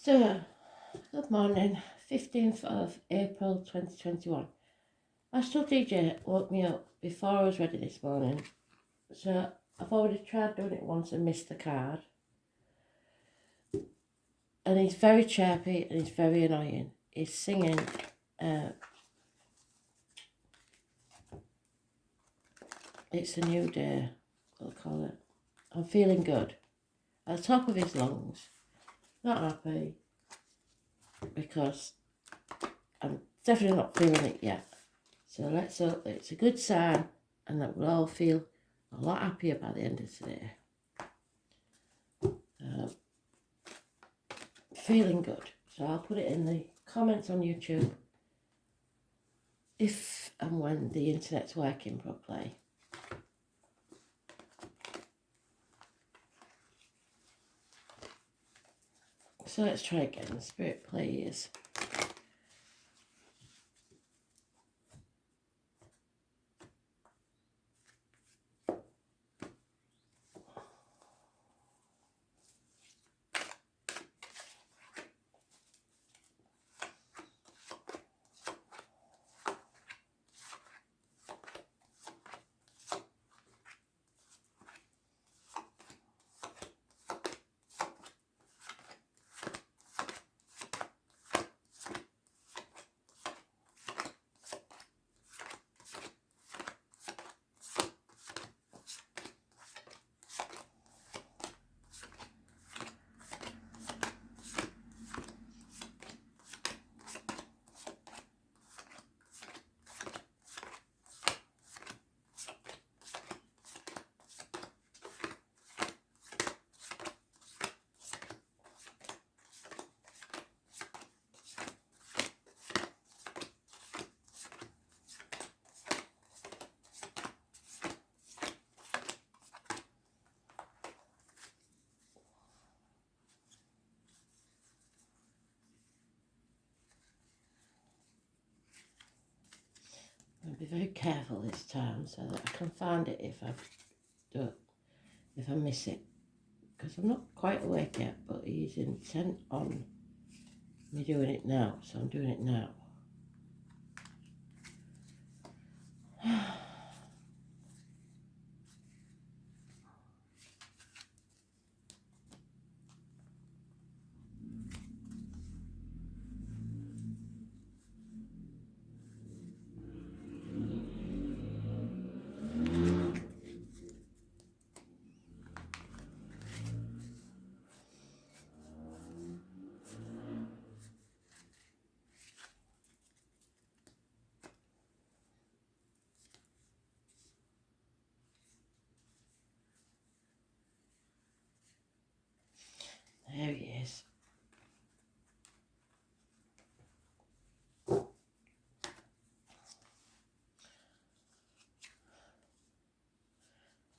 So, good morning, 15th of April 2021. Astral DJ woke me up before I was ready this morning. So, I've already tried doing it once and missed the card. And he's very chirpy and he's very annoying. He's singing, It's a New Day, we'll call it. I'm feeling good. At the top of his lungs. Not happy because I'm definitely not feeling it yet. So let's hope that it's a good sign and that we'll all feel a lot happier by the end of today. Feeling good. So I'll put it in the comments on YouTube if and when the internet's working properly. So let's try again. Spirit, please. I'll be very careful this time so that I can find it if I miss it. Because I'm not quite awake yet, but he's intent on me doing it now, so I'm doing it now. There he is.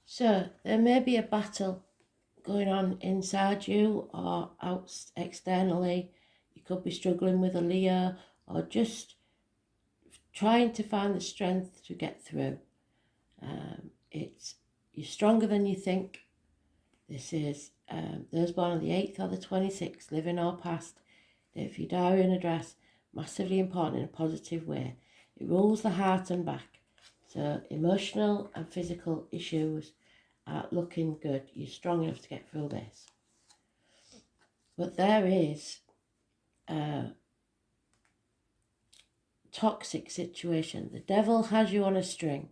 So, there may be a battle going on inside you or out externally. You could be struggling with a Leo or just trying to find the strength to get through. You're stronger than you think. This is those born on the 8th or the 26th, living or past. If your diary and address, massively important in a positive way. It rules the heart and back. So emotional and physical issues are looking good. You're strong enough to get through this. But there is a toxic situation. The devil has you on a string.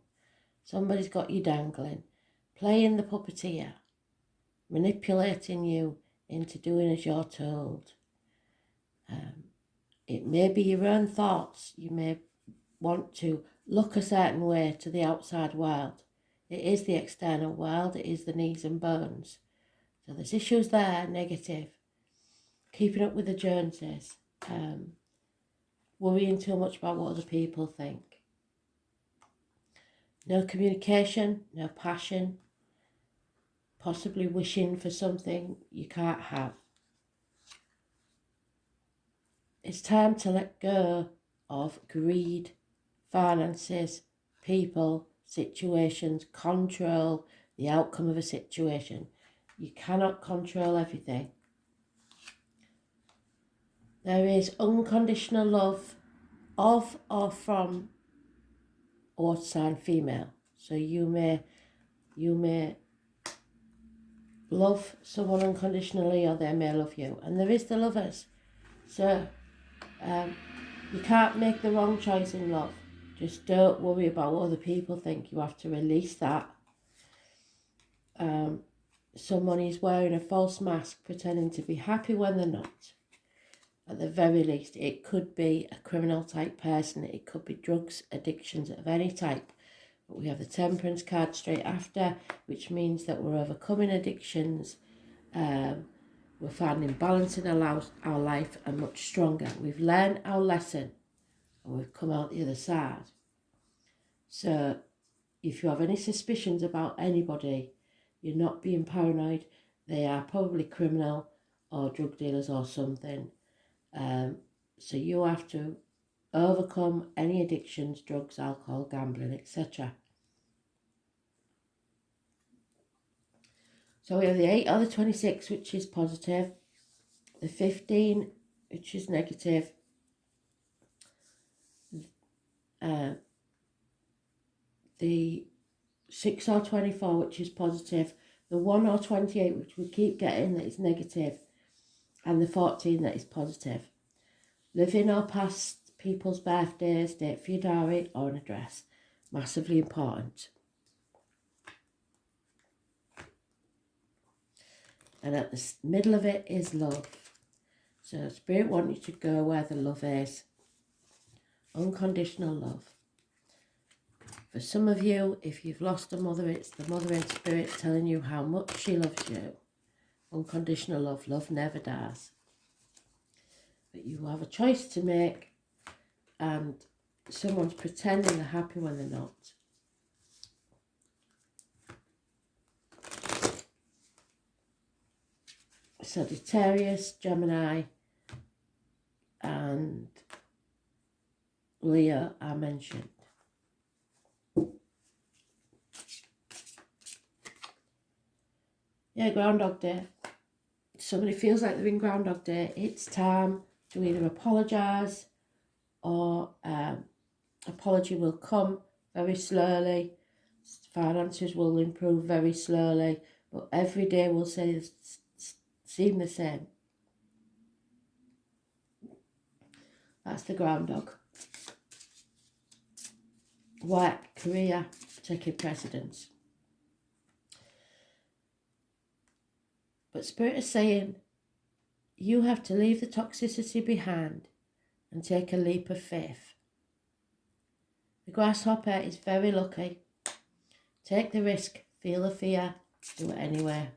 Somebody's got you dangling, playing the puppeteer, manipulating you into doing as you're told. It may be your own thoughts. You may want to look a certain way to the outside world. It is the external world. It is the knees and bones. So there's issues there, negative. Keeping up with the Joneses. Worrying too much about what other people think. No communication, no passion. Possibly wishing for something you can't have. It's time to let go of greed, finances, people, situations, control the outcome of a situation. You cannot control everything. There is unconditional love of or from water sign female. So you may love someone unconditionally, or they may love you. And there is the lovers. So you can't make the wrong choice in love. Just don't worry about what other people think. You have to release that. Someone is wearing a false mask, pretending to be happy when they're not. At the very least, it could be a criminal type person. It could be drugs, addictions of any type. But we have the Temperance card straight after, which means that we're overcoming addictions. We're finding balance in our life and much stronger. We've learned our lesson and we've come out the other side. So if you have any suspicions about anybody, you're not being paranoid. They are probably criminal or drug dealers or something. So you have to overcome any addictions, drugs, alcohol, gambling, etc. So we have the 8 or the 26, which is positive, the 15, which is negative, the 6 or 24, which is positive, the 1 or 28, which we keep getting, that is negative, and the 14, that is positive. Live in or past people's birthdays, date for your diary or an address. Massively important. And at the middle of it is love. So Spirit wants you to go where the love is. Unconditional love. For some of you, if you've lost a mother, it's the mother in spirit telling you how much she loves you. Unconditional love. Love never dies. But you have a choice to make, and someone's pretending they're happy when they're not. Sagittarius, Gemini, and Leo are mentioned. Yeah, Groundhog Day. Somebody feels like they're in Groundhog Day. It's time to either apologise or apology will come very slowly. Finances will improve very slowly, but every day will seem the same. That's the groundhog. Work, career, taking precedence. But Spirit is saying you have to leave the toxicity behind and take a leap of faith. The grasshopper is very lucky. Take the risk, feel the fear, do it anyway.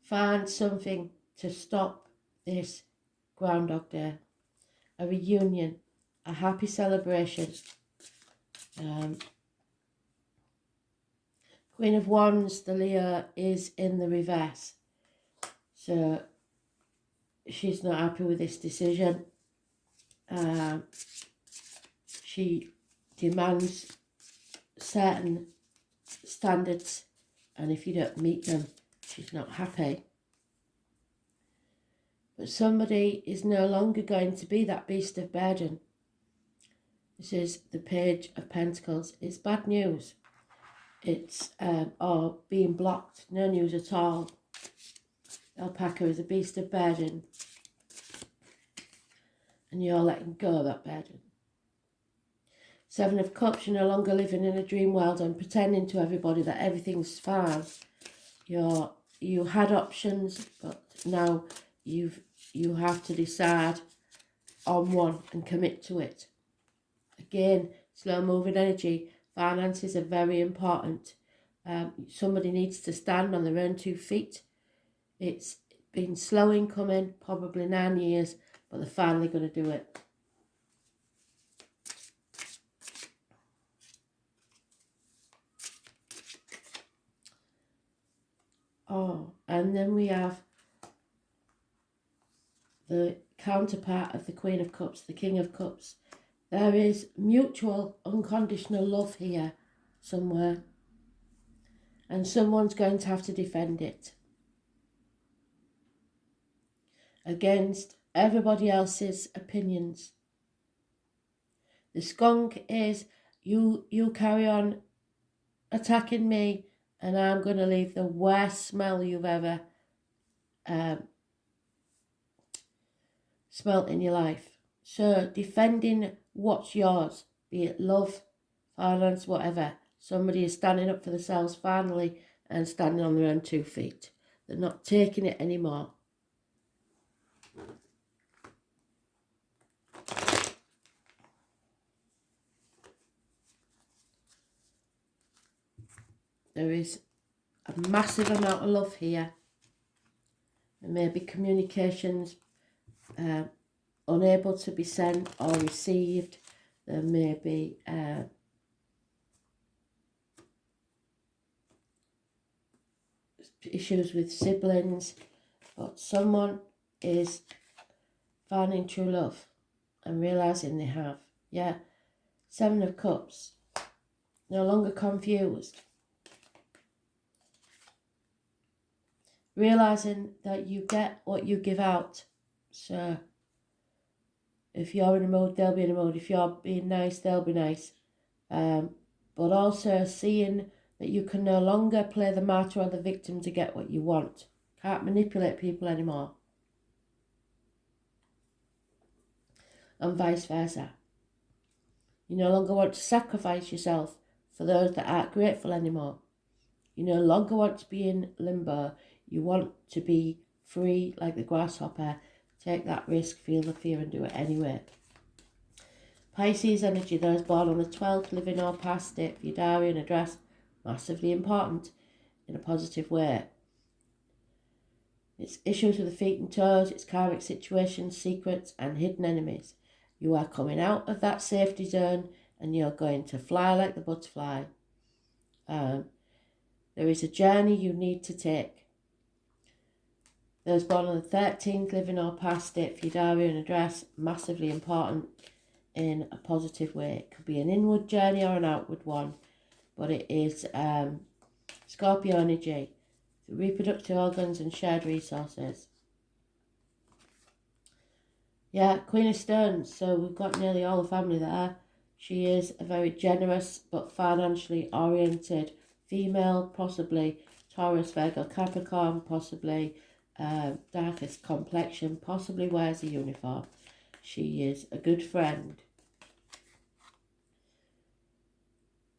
Find something to stop this Groundhog Day. A reunion, a happy celebration. Queen of Wands, the Leo, is in the reverse. So she's not happy with this decision. She demands certain standards, and if you don't meet them, she's not happy. But somebody is no longer going to be that beast of burden. This is the Page of Pentacles. It's bad news. It's or being blocked. No news at all. Alpaca is a beast of burden. And you're letting go of that burden. 7 of Cups, you're no longer living in a dream world and pretending to everybody that everything's fine. You had options, but now you have to decide on one and commit to it. Again, slow moving energy. Finances are very important. Somebody needs to stand on their own 2 feet. It's been slow in coming, probably 9 years, but they're finally going to do it. Oh, and then we have the counterpart of the Queen of Cups, the King of Cups. There is mutual, unconditional love here somewhere. And someone's going to have to defend it. against everybody else's opinions. The skunk is, you carry on attacking me and I'm going to leave the worst smell you've ever smelt in your life. So defending what's yours, be it love, finance, whatever. Somebody is standing up for themselves finally and standing on their own 2 feet. They're not taking it anymore. There is a massive amount of love here. There may be communications unable to be sent or received. There may be issues with siblings, but someone is finding true love and realising they have. Yeah, 7 of Cups, no longer confused. Realising that you get what you give out. So if you're in a mood, they'll be in a mood. If you're being nice, they'll be nice. But also seeing that you can no longer play the martyr or the victim to get what you want. Can't manipulate people anymore. And vice versa. You no longer want to sacrifice yourself for those that aren't grateful anymore. You no longer want to be in limbo. You want to be free like the grasshopper. Take that risk, feel the fear and do it anyway. Pisces energy, those born on the 12th, living or past it, for your diary and address, massively important in a positive way. It's issues with the feet and toes, it's karmic situations, secrets and hidden enemies. You are coming out of that safety zone and you're going to fly like the butterfly. There is a journey you need to take. Those born on the 13th, living or past it, for your diary and address, massively important in a positive way. It could be an inward journey or an outward one, but it is Scorpio energy, the reproductive organs and shared resources. Yeah, Queen of Stones, so we've got nearly all the family there. She is a very generous but financially oriented female, possibly Taurus, Virgo, Capricorn, possibly darkest complexion, possibly wears a uniform. She is a good friend.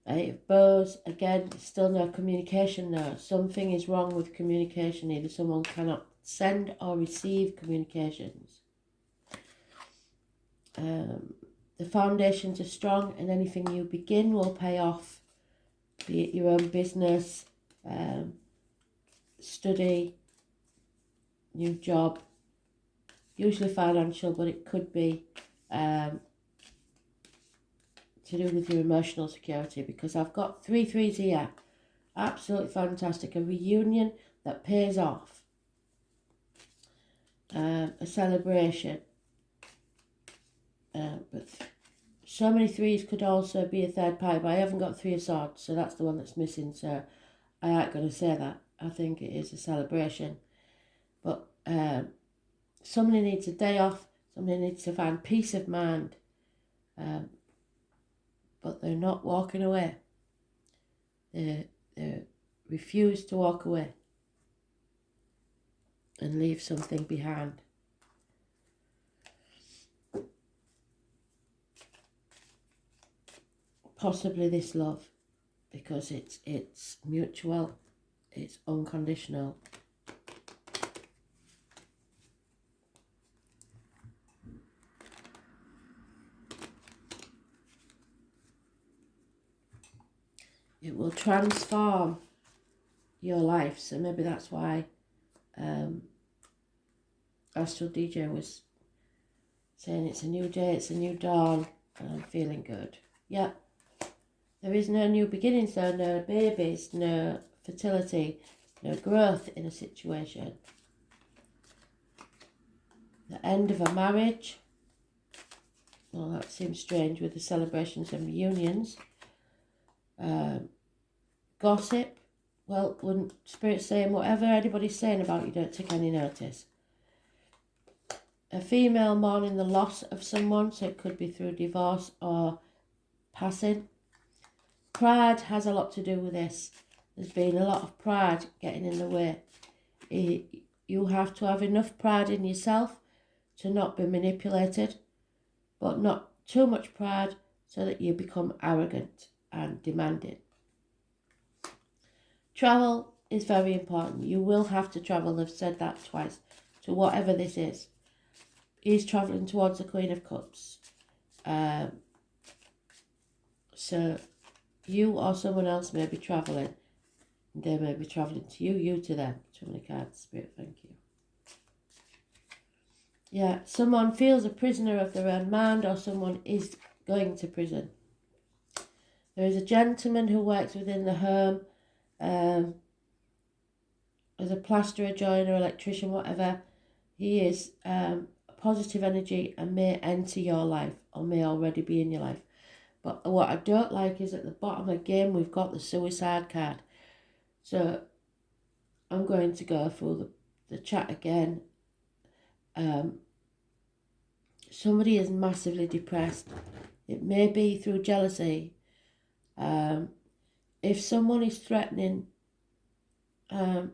8 of Bows, again, still no communication now. Something is wrong with communication. Either someone cannot send or receive communications. The foundations are strong and anything you begin will pay off. Be it your own business, study, new job, usually financial, but it could be to do with your emotional security, because I've got 3 threes here. Absolutely fantastic. A reunion that pays off. A celebration. But so many threes could also be a third party, but I haven't got 3 of Swords, so that's the one that's missing, so I ain't going to say that. I think it is a celebration. But somebody needs a day off, somebody needs to find peace of mind, but they're not walking away. They refuse to walk away and leave something behind. Possibly this love, because it's mutual, it's unconditional. It will transform your life, so maybe that's why Astral DJ was saying it's a new day, it's a new dawn, and I'm feeling good. Yeah. There is no new beginnings though, no babies, no fertility, no growth in a situation. The end of a marriage. Well, that seems strange with the celebrations and reunions. Gossip. Well, when Spirit's saying whatever anybody's saying about you, don't take any notice. a female mourning the loss of someone, so it could be through divorce or passing. Pride has a lot to do with this. There's been a lot of pride getting in the way. You have to have enough pride in yourself to not be manipulated, but not too much pride so that you become arrogant and demanding. Travel is very important. You will have to travel. I've said that twice. To whatever this is. He's travelling towards the Queen of Cups. So you or someone else may be travelling. They may be travelling to you, you to them. Too many cards, Spirit, thank you. Yeah, someone feels a prisoner of their own mind, or someone is going to prison. There is a gentleman who works within the home as a plasterer, joiner, electrician, whatever. He is positive energy and may enter your life or may already be in your life. But what I don't like is at the bottom again we've got the suicide card. So I'm going to go through the chat again. Somebody is massively depressed. It may be through jealousy. If someone is threatening and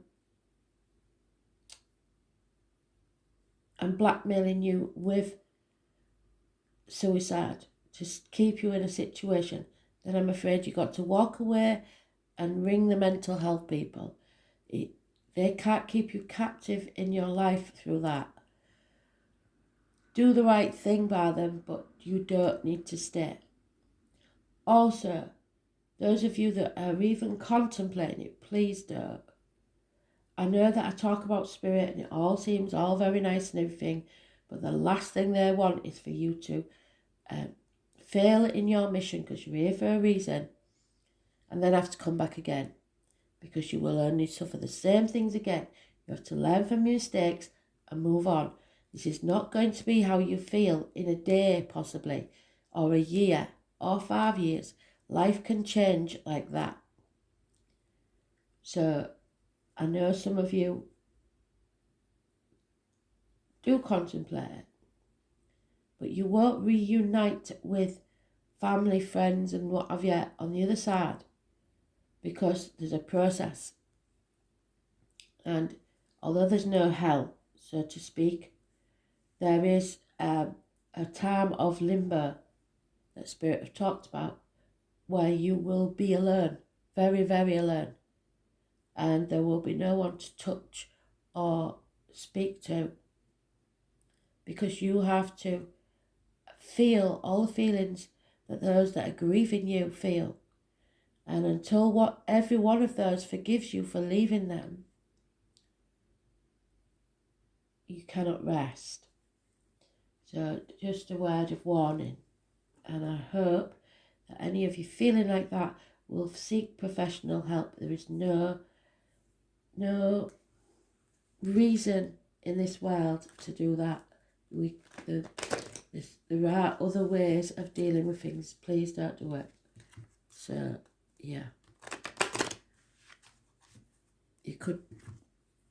blackmailing you with suicide to keep you in a situation, then I'm afraid you've got to walk away and ring the mental health people. They can't keep you captive in your life through that. Do the right thing by them, but you don't need to stay. Also, those of you that are even contemplating it, please don't. I know that I talk about spirit and it all seems all very nice and everything, but the last thing they want is for you to fail in your mission because you're here for a reason and then have to come back again, because you will only suffer the same things again. You have to learn from your mistakes and move on. This is not going to be how you feel in a day possibly, or a year, or 5 years. Life can change like that. So I know some of you do contemplate it, but you won't reunite with family, friends and what have you on the other side, because there's a process. And although there's no hell, so to speak, there is a time of limbo that Spirit have talked about, where you will be alone, very, very alone. And there will be no one to touch or speak to, because you have to feel all the feelings that those that are grieving you feel. And until every one of those forgives you for leaving them, you cannot rest. So just a word of warning. And I hope that any of you feeling like that will seek professional help. There is no reason in this world to do that. There are other ways of dealing with things. Please don't do it. So, yeah. You could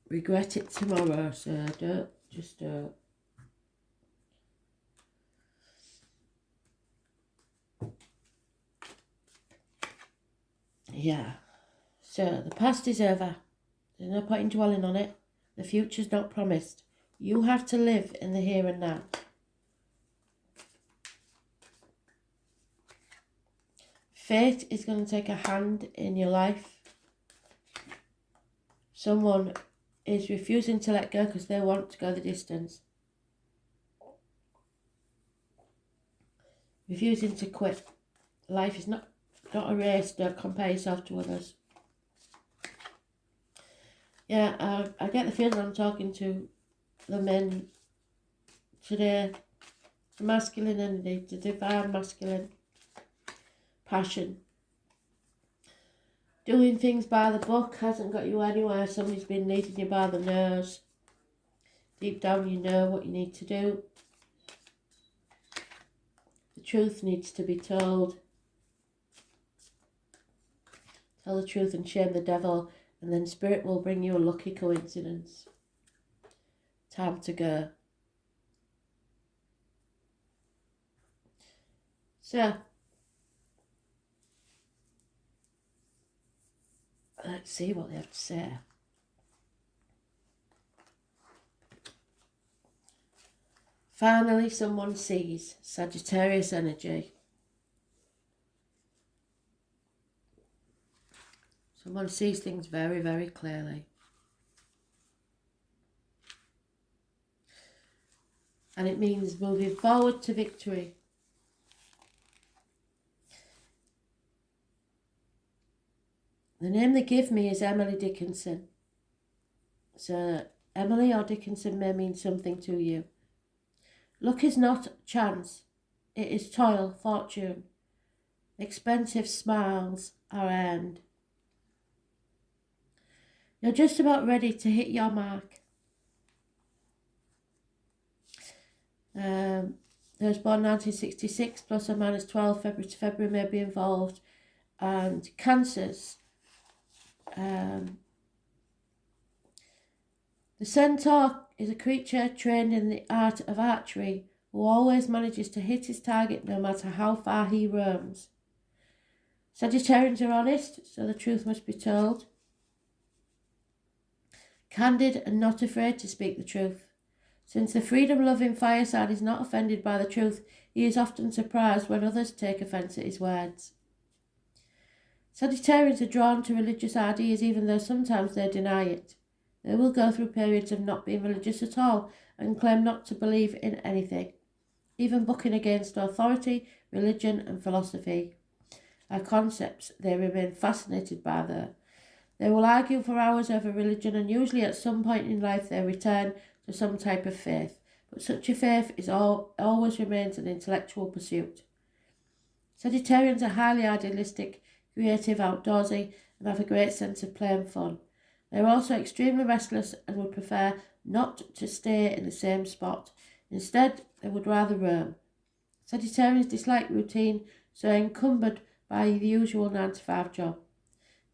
regret it tomorrow, so don't. Yeah. So, the past is over. There's no point in dwelling on it. The future's not promised. You have to live in the here and now. Fate is going to take a hand in your life. Someone is refusing to let go because they want to go the distance. Refusing to quit. Life is not a race. Don't compare yourself to others. Yeah, I get the feeling I'm talking to the men today. The masculine energy, the divine masculine passion. Doing things by the book hasn't got you anywhere. Somebody's been leading you by the nose. Deep down you know what you need to do. The truth needs to be told. Tell the truth and shame the devil, and then Spirit will bring you a lucky coincidence. Time to go. So, let's see what they have to say. Finally, someone sees Sagittarius energy. Someone sees things very, very clearly. And it means moving forward to victory. The name they give me is Emily Dickinson. So Emily or Dickinson may mean something to you. Luck is not chance. It is toil, fortune. Expensive smiles are earned. You're just about ready to hit your mark. Those born 1966, plus or minus 12, February to February may be involved. And Cancers. The centaur is a creature trained in the art of archery who always manages to hit his target no matter how far he roams. Sagittarians are honest, so the truth must be told. Candid and not afraid to speak the truth. Since the freedom-loving fire sign is not offended by the truth, he is often surprised when others take offence at his words. Sagittarians are drawn to religious ideas even though sometimes they deny it. They will go through periods of not being religious at all and claim not to believe in anything, even bucking against authority, religion and philosophy are concepts they remain fascinated by though. They will argue for hours over religion and usually at some point in life they return to some type of faith, but such a faith always remains an intellectual pursuit. Sagittarians are highly idealistic, creative, outdoorsy and have a great sense of play and fun. They are also extremely restless and would prefer not to stay in the same spot. Instead, they would rather roam. Sagittarians dislike routine, so are encumbered by the usual 9-to-5 job.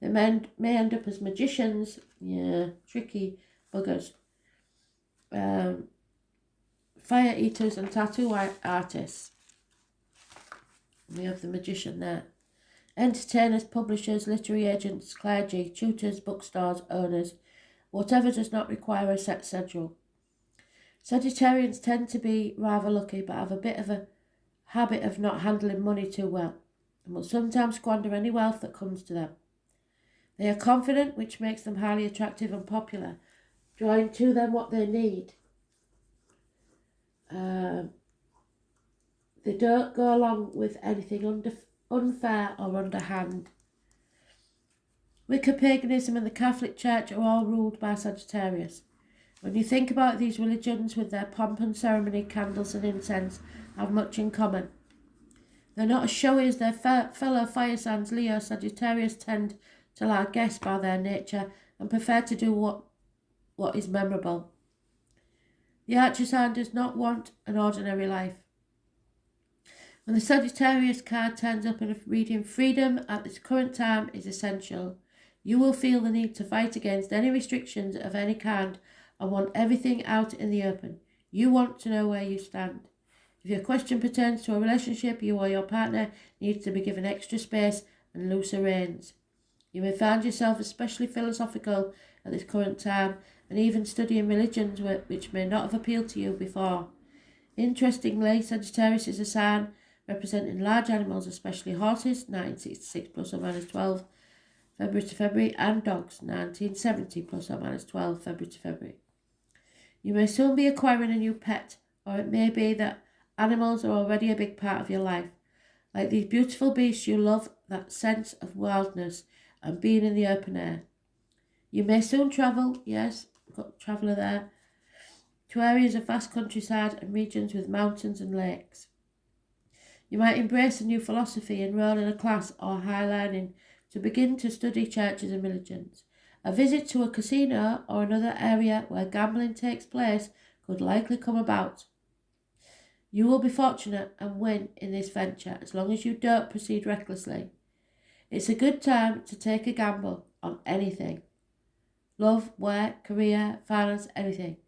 They may end up as magicians, tricky buggers, fire eaters and tattoo artists. We have the magician there. Entertainers, publishers, literary agents, clergy, tutors, bookstores, owners, whatever does not require a set schedule. Sagittarians tend to be rather lucky but have a bit of a habit of not handling money too well and will sometimes squander any wealth that comes to them. They are confident, which makes them highly attractive and popular, drawing to them what they need. They don't go along with anything unfair or underhand. Wicca, paganism and the Catholic Church are all ruled by Sagittarius. When you think about these religions with their pomp and ceremony, candles and incense have much in common. They're not as showy as their fellow fire signs. Leo, Sagittarius tend to largesse by their nature and prefer to do what is memorable. The Archer sign does not want an ordinary life. When the Sagittarius card turns up in a reading, freedom at this current time is essential. You will feel the need to fight against any restrictions of any kind and want everything out in the open. You want to know where you stand. If your question pertains to a relationship, you or your partner needs to be given extra space and looser reins. You may find yourself especially philosophical at this current time and even studying religions which may not have appealed to you before. Interestingly, Sagittarius is a sign representing large animals, especially horses, 1966 plus or minus 12, February to February, and dogs, 1970 plus or minus 12, February to February. You may soon be acquiring a new pet, or it may be that animals are already a big part of your life. Like these beautiful beasts, you love that sense of wildness and being in the open air. You may soon travel, yes, we've got a traveller there, to areas of vast countryside and regions with mountains and lakes. You might embrace a new philosophy, enroll in a class or high learning to begin to study churches and religions. A visit to a casino or another area where gambling takes place could likely come about. You will be fortunate and win in this venture as long as you don't proceed recklessly. It's a good time to take a gamble on anything. Love, work, career, finance, anything.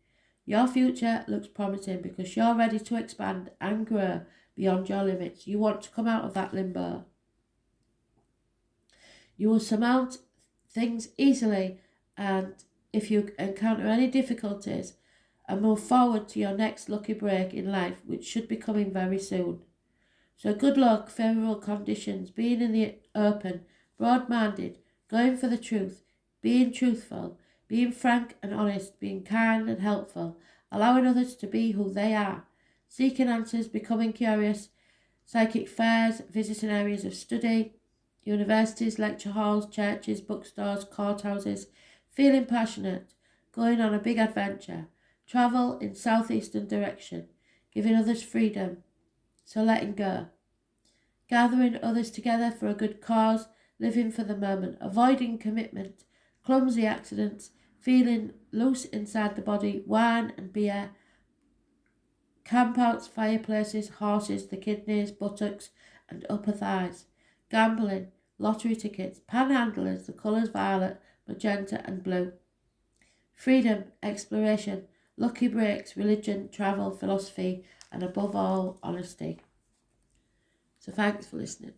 Your future looks promising because you're ready to expand and grow beyond your limits. You want to come out of that limbo. You will surmount things easily, and if you encounter any difficulties, and move forward to your next lucky break in life, which should be coming very soon. So good luck, favourable conditions, being in the open, broad-minded, going for the truth, being truthful, being frank and honest, being kind and helpful, allowing others to be who they are, seeking answers, becoming curious, psychic fairs, visiting areas of study, universities, lecture halls, churches, bookstores, courthouses, feeling passionate, going on a big adventure, travel in southeastern direction, giving others freedom, so letting go, gathering others together for a good cause, living for the moment, avoiding commitment, clumsy accidents, feeling loose inside the body, wine and beer, campouts, fireplaces, horses, the kidneys, buttocks and upper thighs, gambling, lottery tickets, panhandlers, the colours violet, magenta and blue, freedom, exploration, lucky breaks, religion, travel, philosophy and above all, honesty. So thanks for listening.